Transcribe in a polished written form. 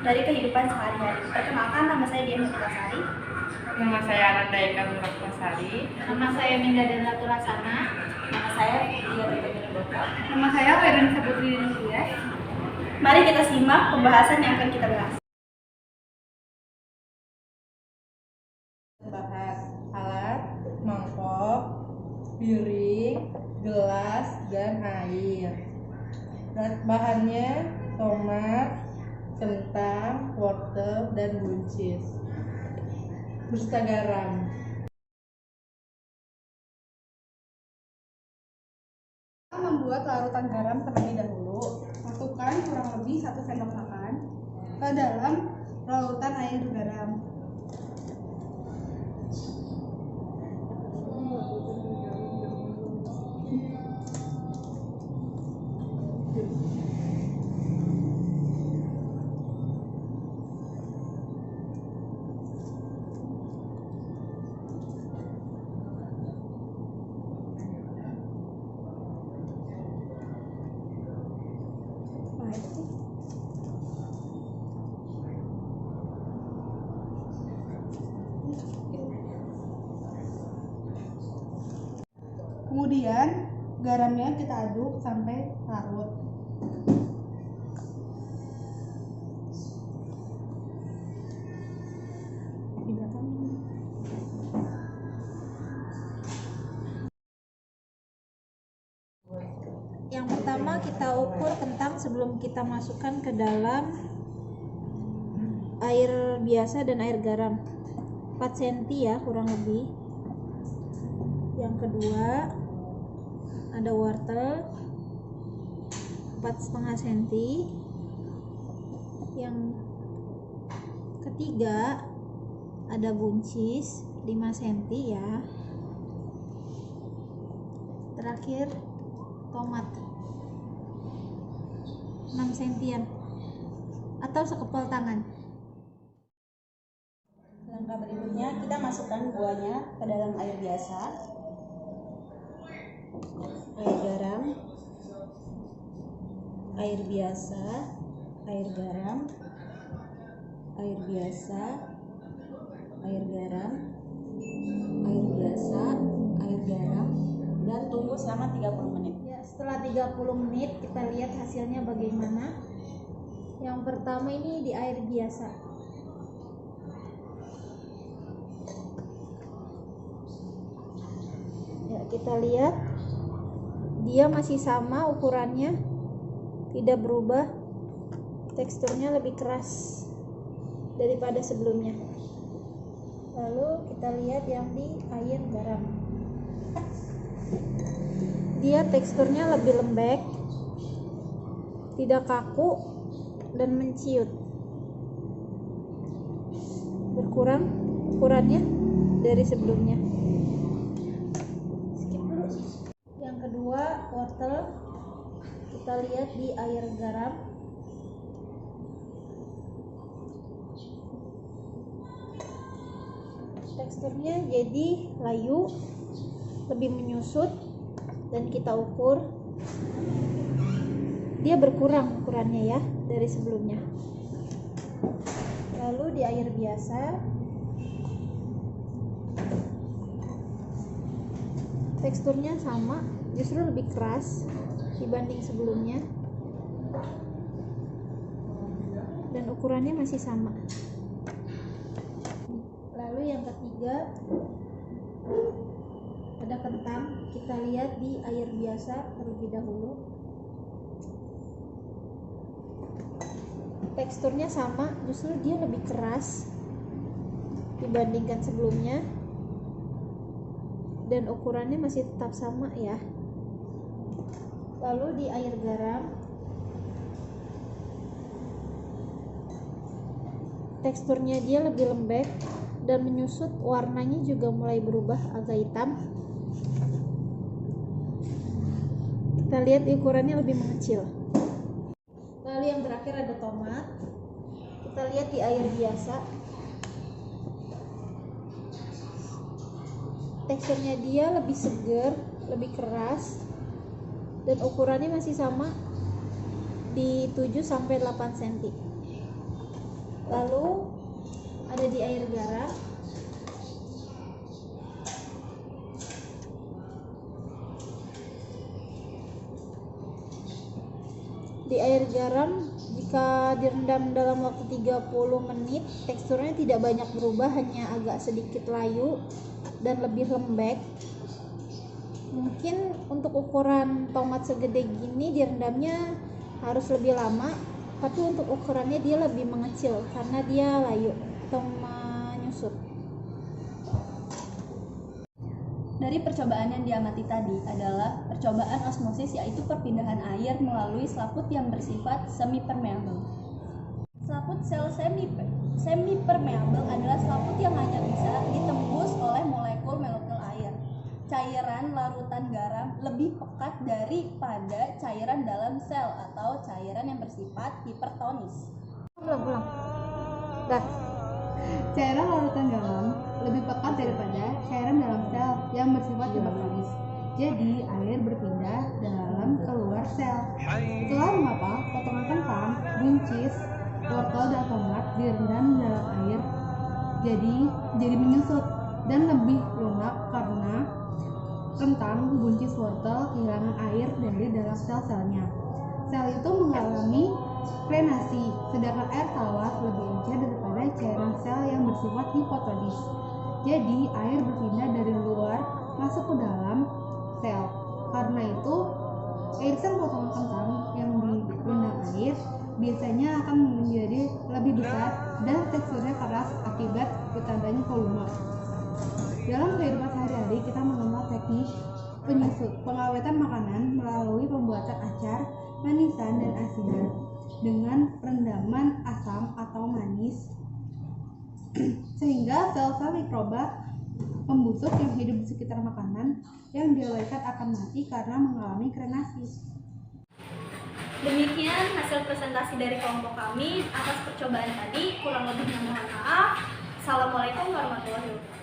dari kehidupan sehari-hari. Perkenalkan, nama saya Dian Putrasari. Nama saya Ananda Eka Nurahmasari. Nama saya Minda Denratu Rasana. Nama saya Lia Rebecca Boko. Nama saya Werin Saputri Dintias. Mari kita simak pembahasan yang akan kita bahas. Bahas alat, mangkok, piring, gelas, dan air. Bahannya tomat, kentang, wortel, dan buncis, beserta garam. Membuat larutan garam terlebih dahulu. Masukkan kurang lebih 1 sendok makan ke dalam larutan air garam. Kemudian garamnya kita aduk sampai larut. Yang pertama kita ukur kentang sebelum kita masukkan ke dalam air biasa dan air garam, 4 cm ya kurang lebih. Yang kedua ada wortel 4,5 cm. Yang ketiga ada buncis 5 cm ya. Terakhir tomat 6 cm atau sekepal tangan. Langkah berikutnya kita masukkan buahnya ke dalam air biasa, air garam, air biasa, air garam, air biasa, air garam, air biasa, air garam, dan tunggu selama 30 menit. Setelah 30 menit kita lihat hasilnya bagaimana. Yang pertama ini di air biasa. Ya, kita lihat dia masih sama ukurannya, tidak berubah. Teksturnya lebih keras daripada sebelumnya. Lalu kita lihat yang di air garam. Dia teksturnya lebih lembek, tidak kaku dan menciut. Berkurang ukurannya dari sebelumnya. Skip dulu. Yang kedua, wortel. Kita lihat di air garam. Teksturnya jadi layu, lebih menyusut, dan kita ukur dia berkurang ukurannya ya dari sebelumnya. Lalu di air biasa teksturnya sama, justru lebih keras dibanding sebelumnya, dan ukurannya masih sama. Lalu yang ketiga ada kentang. Kita lihat di air biasa terlebih dahulu. Teksturnya sama, justru dia lebih keras dibandingkan sebelumnya, dan ukurannya masih tetap sama ya. Lalu di air garam, teksturnya dia lebih lembek dan menyusut, warnanya juga mulai berubah agak hitam. Kita lihat ukurannya lebih mengecil. Lalu yang terakhir ada tomat. Kita lihat di air biasa. Teksturnya dia lebih segar, lebih keras, dan ukurannya masih sama di 7-8 cm. Lalu ada di air garam. Di air garam, jika direndam dalam waktu 30 menit, teksturnya tidak banyak berubah, hanya agak sedikit layu dan lebih lembek. Mungkin untuk ukuran tomat segede gini direndamnya harus lebih lama, tapi untuk ukurannya dia lebih mengecil karena dia layu atau menyusut. Dari percobaan yang diamati tadi adalah percobaan osmosis, yaitu perpindahan air melalui selaput yang bersifat semi-permeable. Selaput sel semi-permeable adalah selaput yang hanya bisa ditembus oleh molekul-molekul air. Cairan larutan garam lebih pekat daripada cairan dalam sel atau cairan yang bersifat hipertonis. Belum. Dah. Cairan larutan garam lebih pekat daripada cairan dalam sel yang bersifat hipertonis. Jadi, air berpindah dalam keluar sel. Itulah mengapa potongan kentang, buncis, wortel, dan tomat direndam dalam air jadi menyusut dan lebih lunak karena kentang, buncis, wortel kehilangan air dari dalam sel-selnya. Sel itu mengalami krenasi, sedangkan air tawar lebih encer daripada cairan sel yang bersifat hipotonis. Jadi, air berpindah dari luar masuk ke dalam sel. Karena itu, irisan potongan kentang yang direndam air biasanya akan menjadi lebih besar dan teksturnya keras akibat bertambahnya volume. Dalam kehidupan sehari-hari, kita mengenal teknik pengawetan makanan melalui pembuatan acar, manisan, dan asinan dengan rendaman asam atau manis sehingga sel-sel mikroba pembusuk yang hidup di sekitar makanan yang diabaikan akan mati karena mengalami krenasi. Demikian hasil presentasi dari kelompok kami atas percobaan tadi. Kurang lebihnya mohon maaf. Assalamualaikum warahmatullahi wabarakatuh.